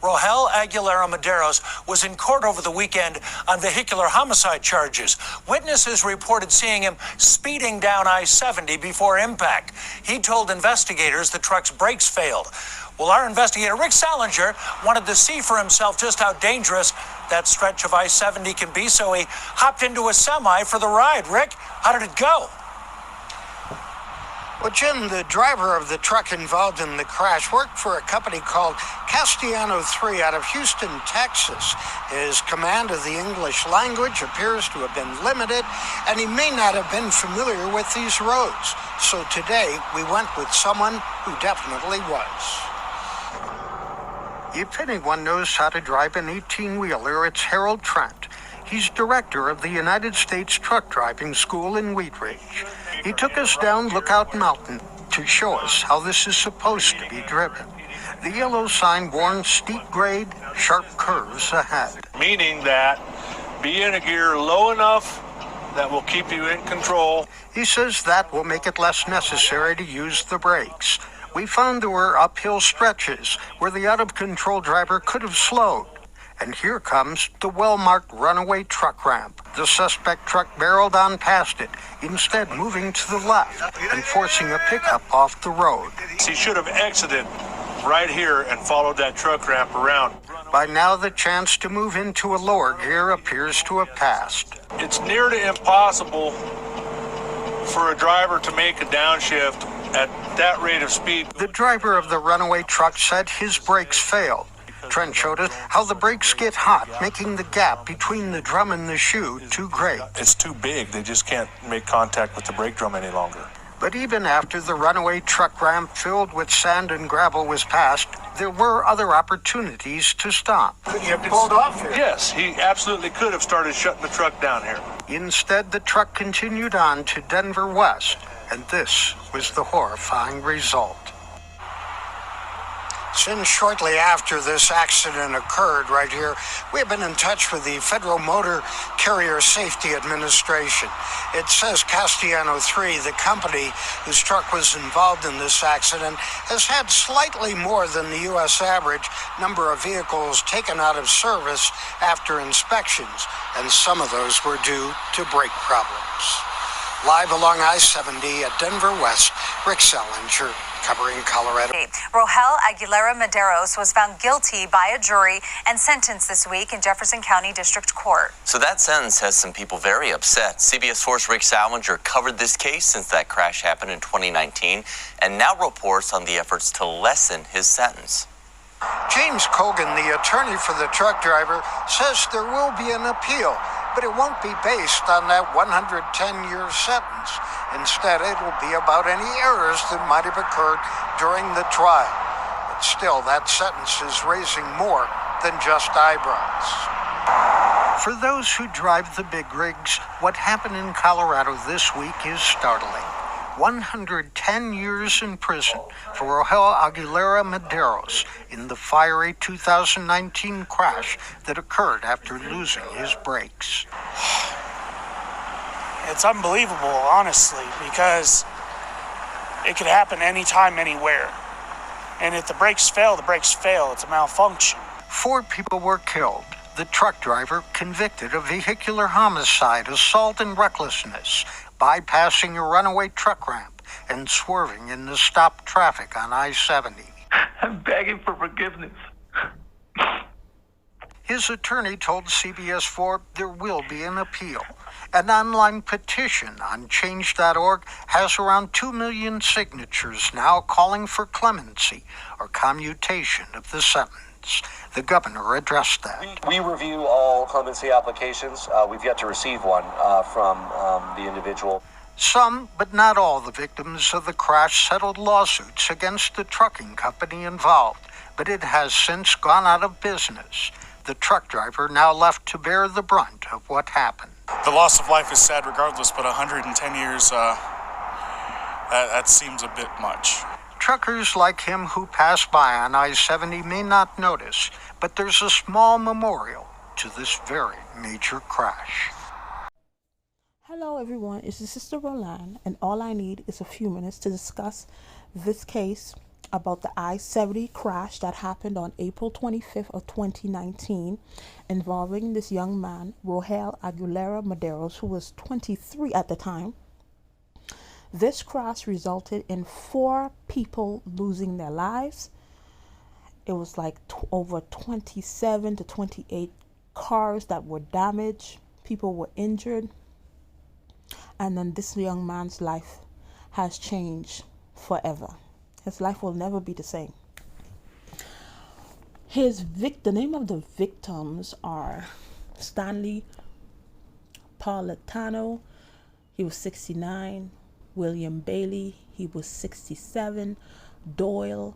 Rohel Aguilera Maderos was in court over the weekend on vehicular homicide charges. Witnesses reported seeing him speeding down I-70 before impact. He told investigators the truck's brakes failed. Well, our investigator, Rick Salinger, wanted to see for himself just how dangerous that stretch of I-70 can be, so he hopped into a semi for the ride. Rick, how did it go? Well, Jim, the driver of the truck involved in the crash worked for a company called Castellano 3 out of Houston, Texas. His command of the English language appears to have been limited, and he may not have been familiar with these roads. So today, we went with someone who definitely was. If anyone knows how to drive an 18-wheeler, it's Harold Trent. He's director of the United States Truck Driving School in Wheat Ridge. He took us down Lookout Mountain to show us how this is supposed to be driven. The yellow sign warns steep grade, sharp curves ahead. Meaning that be in a gear low enough that will keep you in control. He says that will make it less necessary to use the brakes. We found there were uphill stretches where the out-of-control driver could have slowed. And here comes the well-marked runaway truck ramp. The suspect truck barreled on past it, instead moving to the left and forcing a pickup off the road. He should have exited right here and followed that truck ramp around. By now, the chance to move into a lower gear appears to have passed. It's nearly impossible for a driver to make a downshift at that rate of speed. The driver of the runaway truck said his brakes failed. Trent showed us how the brakes get hot, making the gap between the drum and the shoe too great. It's too big. They just can't make contact with the brake drum any longer. But even after the runaway truck ramp filled with sand and gravel was passed, there were other opportunities to stop. Could you have pulled off here? Yes, he absolutely could have started shutting the truck down here. Instead, the truck continued on to Denver West, and this was the horrifying result. Since shortly after this accident occurred right here, we have been in touch with the Federal Motor Carrier Safety Administration. It says Castellano 3, the company whose truck was involved in this accident, has had slightly more than the U.S. average number of vehicles taken out of service after inspections, and some of those were due to brake problems. Live along I-70 at Denver West, Rick Salinger, covering Colorado. Rohel Aguilera Maderos was found guilty by a jury and sentenced this week in Jefferson County District Court. So that sentence has some people very upset. CBS 4's Rick Salinger covered this case since that crash happened in 2019 and now reports on the efforts to lessen his sentence. James Cogan, the attorney for the truck driver, says there will be an appeal, but it won't be based on that 110-year sentence. Instead, it will be about any errors that might have occurred during the trial. But still, that sentence is raising more than just eyebrows. For those who drive the big rigs, what happened in Colorado this week is startling. 110 years in prison for Rohel Aguilera Maderos in the fiery 2019 crash that occurred after losing his brakes. It's unbelievable, honestly, because it could happen anytime, anywhere. And if the brakes fail, the brakes fail. It's a malfunction. 4 people were killed. The truck driver convicted of vehicular homicide, assault, and recklessness, bypassing a runaway truck ramp and swerving in the stopped traffic on I-70. I'm begging for forgiveness. His attorney told CBS 4 there will be an appeal. An online petition on change.org has around 2 million signatures now calling for clemency or commutation of the sentence. The governor addressed that. We review all clemency applications. We've yet to receive one from the individual. Some, but not all, the victims of the crash settled lawsuits against the trucking company involved, but it has since gone out of business. The truck driver now left to bear the brunt of what happened. The loss of life is sad regardless, but 110 years, that seems a bit much. Truckers like him who pass by on I-70 may not notice, but there's a small memorial to this very major crash. Hello everyone, it's your sister Roland, and all I need is a few minutes to discuss this case about the I-70 crash that happened on April 25th of 2019 involving this young man, Rohel Aguilera Maderos, who was 23 at the time. This crash resulted in 4 people losing their lives. It was like over 27 to 28 cars that were damaged. People were injured. And then this young man's life has changed forever. His life will never be the same. The name of the victims are Stanley Paulitano, he was 69. William Bailey, he was 67. Doyle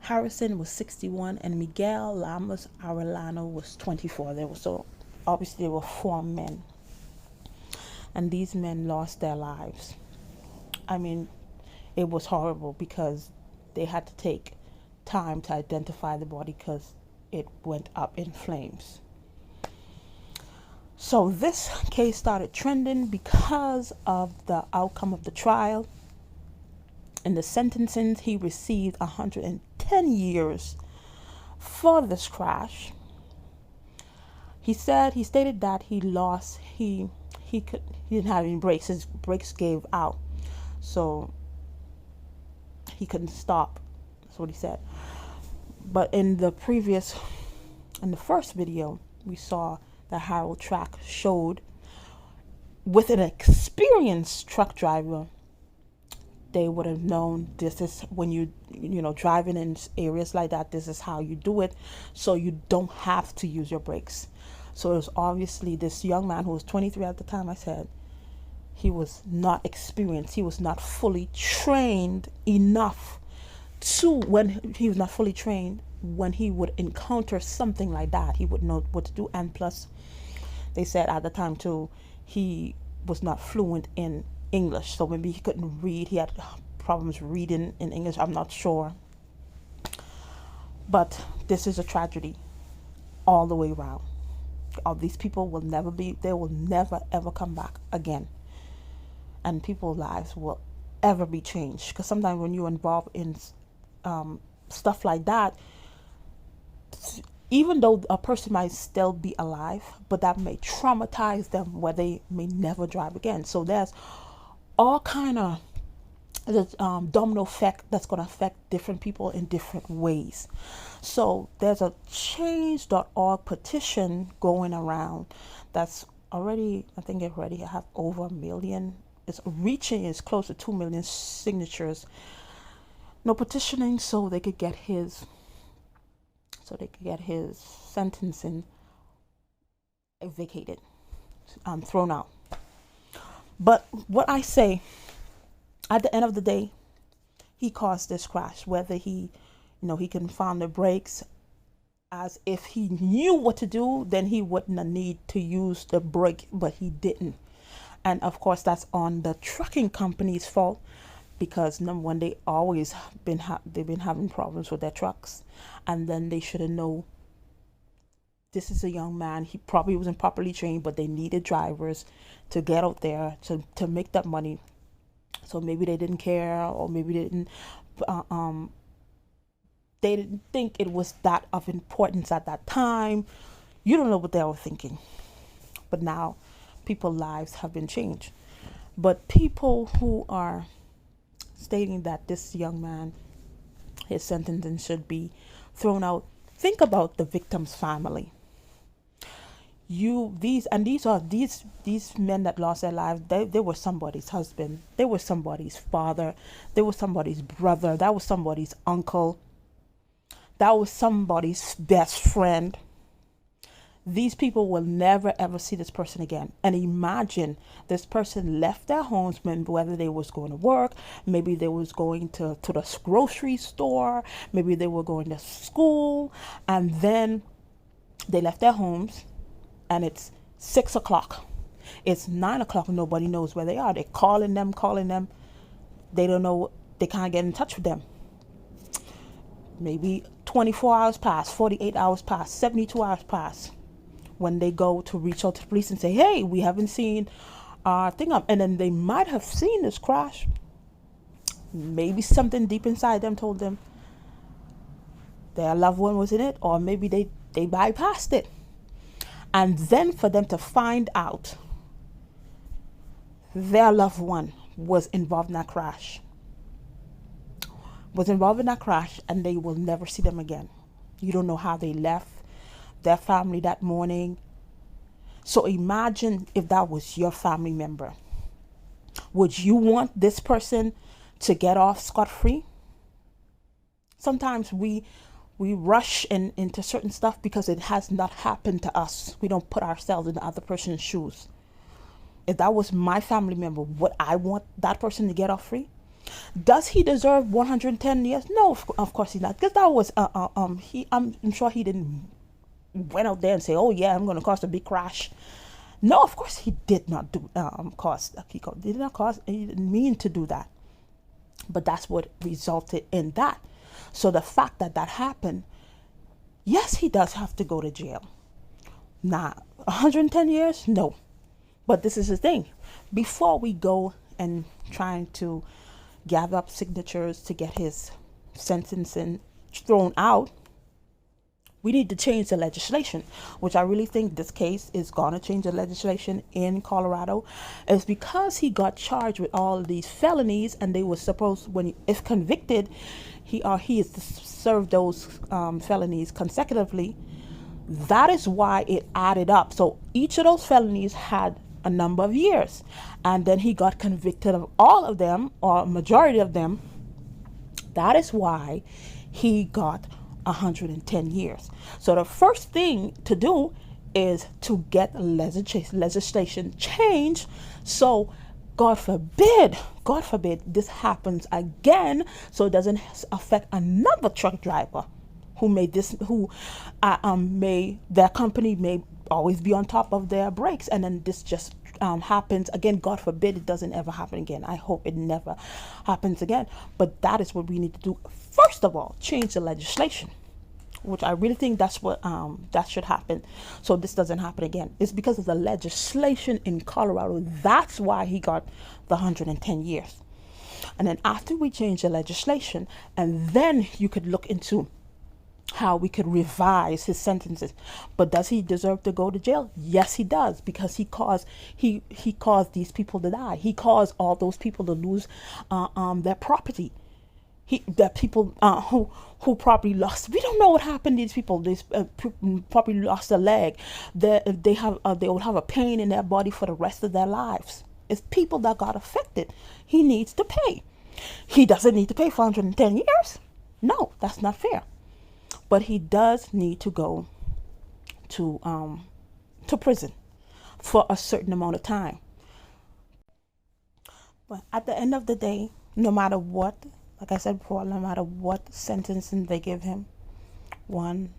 Harrison was 61, and Miguel Lamas Arellano was 24. Obviously there were 4 men, and these men lost their lives. I mean, it was horrible because they had to take time to identify the body because it went up in flames. So this case started trending because of the outcome of the trial. In the sentencing, he received 110 years for this crash. He stated that he didn't have any brakes. His brakes gave out, so he couldn't stop. That's what he said. But in the first video, we saw that Harold Track showed with an experienced truck driver, they would have known this is when you driving in areas like that, this is how you do it, so you don't have to use your brakes. So it was obviously this young man who was 23 at the time. I said he was not experienced. He was not fully trained enough when he would encounter something like that, he would know what to do. And plus, they said at the time too, he was not fluent in English, so maybe he couldn't read. He had problems reading in English. I'm not sure. But this is a tragedy all the way around. All these people will never ever come back again. And people's lives will ever be changed. Because sometimes when you're involved in stuff like that, even though a person might still be alive, but that may traumatize them where they may never drive again. So there's all kind of domino effect that's going to affect different people in different ways. So there's a change.org petition going around that's already, I think it already have over 1 million. It's close to 2 million signatures. No petitioning so they could get his sentencing vacated, thrown out. But what I say, at the end of the day, he caused this crash. Whether he can find the brakes, as if he knew what to do, then he wouldn't need to use the brake, but he didn't. And of course, that's on the trucking company's fault, because number one, they've been having problems with their trucks, and then they should have known this is a young man. He probably wasn't properly trained, but they needed drivers to get out there to make that money. So maybe they didn't care, or maybe they didn't think it was that of importance at that time. You don't know what they were thinking. But now people's lives have been changed. But people who are stating that this young man, his sentencing should be thrown out, think about the victim's family. These men that lost their lives, they were somebody's husband, they were somebody's father, they were somebody's brother, that was somebody's uncle, that was somebody's best friend. These people will never ever see this person again. And imagine this person left their homes, whether they was going to work, maybe they was going to the grocery store, maybe they were going to school, and then they left their homes, and it's 6 o'clock. It's 9 o'clock. Nobody knows where they are. They're calling them. They don't know. They can't get in touch with them. Maybe 24 hours pass, 48 hours pass, 72 hours pass, when they go to reach out to the police and say, hey, we haven't seen our thing up. And then they might have seen this crash. Maybe something deep inside them told them, their loved one was in it, or maybe they bypassed it. And then for them to find out their loved one was involved in that crash, and they will never see them again. You don't know how they left their family that morning. So imagine if that was your family member. Would you want this person to get off scot-free? Sometimes we rush into certain stuff because it has not happened to us. We don't put ourselves in the other person's shoes. If that was my family member, would I want that person to get off free? Does he deserve 110 years? No, of course he's not. Because that was I'm sure he didn't went out there and say, "Oh yeah, I'm going to cause a big crash." No, of course he did not do he didn't mean to do that. But that's what resulted in that. So the fact that happened, yes, he does have to go to jail. Now, 110 years? No. But this is the thing. Before we go and trying to gather up signatures to get his sentencing thrown out, we need to change the legislation, which I really think this case is going to change the legislation in Colorado. It's because he got charged with all these felonies, and they were supposed, if convicted, he is to serve those felonies consecutively. That is why it added up. So each of those felonies had a number of years, and then he got convicted of all of them, or majority of them. That is why he got 110 years. So the first thing to do is to get legislation changed, so God forbid this happens again, so it doesn't affect another truck driver their company may always be on top of their brakes, and then this just happens again. God forbid it doesn't ever happen again. I hope it never happens again. But that is what we need to do. First of all, change the legislation, which I really think that's what that should happen, so this doesn't happen again. It's because of the legislation in Colorado. That's why he got the 110 years. And then after we change the legislation, and then you could look into how we could revise his sentences. But does he deserve to go to jail? Yes, he does, because he caused these people to die. He caused all those people to lose their property. That people who probably lost. We don't know what happened to these people. They probably lost a leg. They will have a pain in their body for the rest of their lives. It's people that got affected. He needs to pay. He doesn't need to pay for 110 years. No, that's not fair. But he does need to go to prison for a certain amount of time. But at the end of the day, no matter what, like I said before, no matter what sentencing they give him, 1,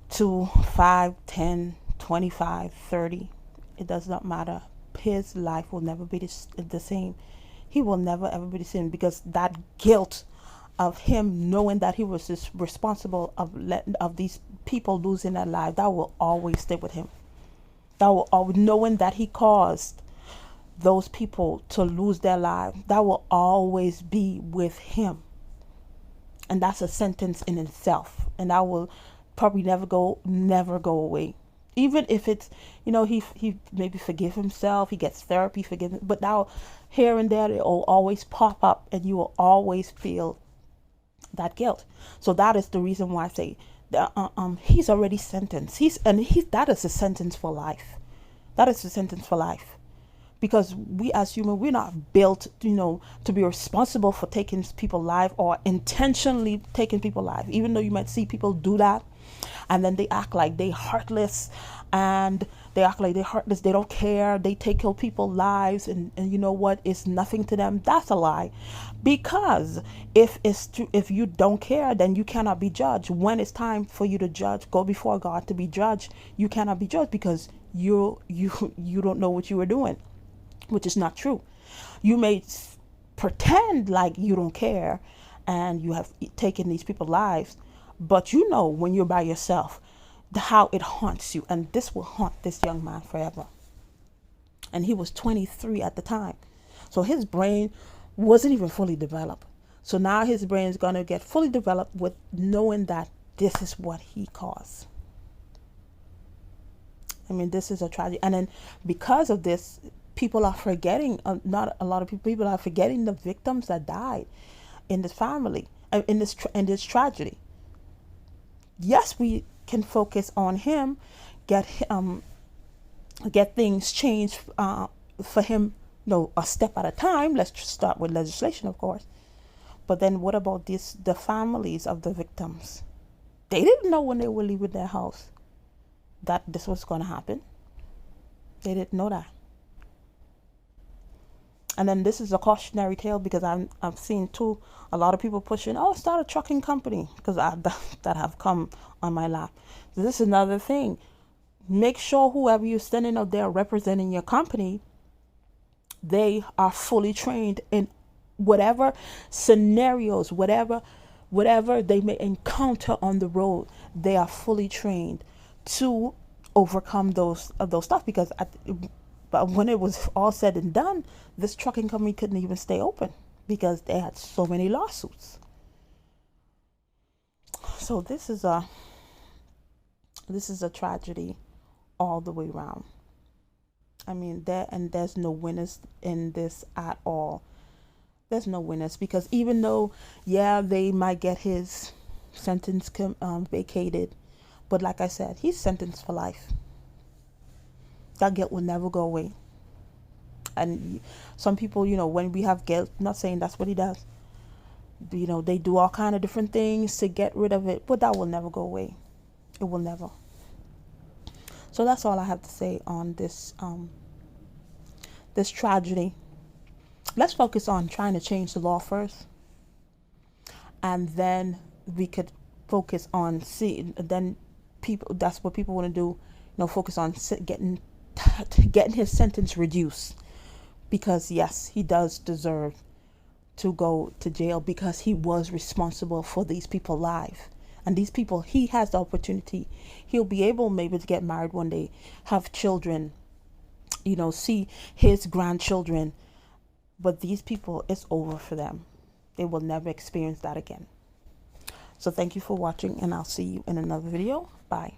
2, 5, 10, 25, 30, it does not matter. His life will never be the same. He will never ever be the same, because that guilt of him knowing that he was just responsible of these people losing their lives, that will always stay with him. That will always, knowing that he caused those people to lose their lives, that will always be with him. And that's a sentence in itself, and that will probably never go away. Even if it's, he maybe forgive himself, he gets therapy, but now here and there it will always pop up, and you will always feel that guilt. So that is the reason why I say that he's already sentenced. That is a sentence for life. That is a sentence for life. Because we as humans, we're not built, to be responsible for taking people's life or intentionally taking people's life. Even though you might see people do that, and then they act like they heartless, they don't care, they take people's lives, and you know what, it's nothing to them. That's a lie. Because if you don't care, then you cannot be judged. When it's time for you to judge, go before God to be judged, you cannot be judged, because you don't know what you were doing, which is not true. You may pretend like you don't care and you have taken these people's lives, but when you're by yourself, how it haunts you. And this will haunt this young man forever. And he was 23 at the time, so his brain wasn't even fully developed. So now his brain is going to get fully developed with knowing that this is what he caused. I mean, this is a tragedy. And then because of this, people are forgetting, not a lot of people are forgetting the victims that died in this family, in this tragedy. Yes, we can focus on him, get things changed for him, a step at a time. Let's just start with legislation, of course. But then what about the families of the victims? They didn't know when they were leaving their house that this was going to happen. They didn't know that. And then this is a cautionary tale, because I've seen too a lot of people pushing, start a trucking company, because that have come on my lap. So this is another thing. Make sure whoever you're sending out there representing your company, they are fully trained in whatever scenarios, whatever they may encounter on the road. They are fully trained to overcome those stuff, because but when it was all said and done, this trucking company couldn't even stay open because they had so many lawsuits. So this is a tragedy all the way around. I mean, there's no winners in this at all. There's no winners, because even though, they might get his sentence vacated, but like I said, he's sentenced for life. That guilt will never go away. And some people, when we have guilt, not saying that's what he does, they do all kind of different things to get rid of it, but that will never go away. It will never. So that's all I have to say on this this tragedy. Let's focus on trying to change the law first, and then we could focus on that's what people want to do, focus on getting his sentence reduced, because yes, he does deserve to go to jail, because he was responsible for these people's lives. And these people, he has the opportunity. He'll be able maybe to get married one day, have children, see his grandchildren. But these people, it's over for them. They will never experience that again. So thank you for watching, and I'll see you in another video. Bye.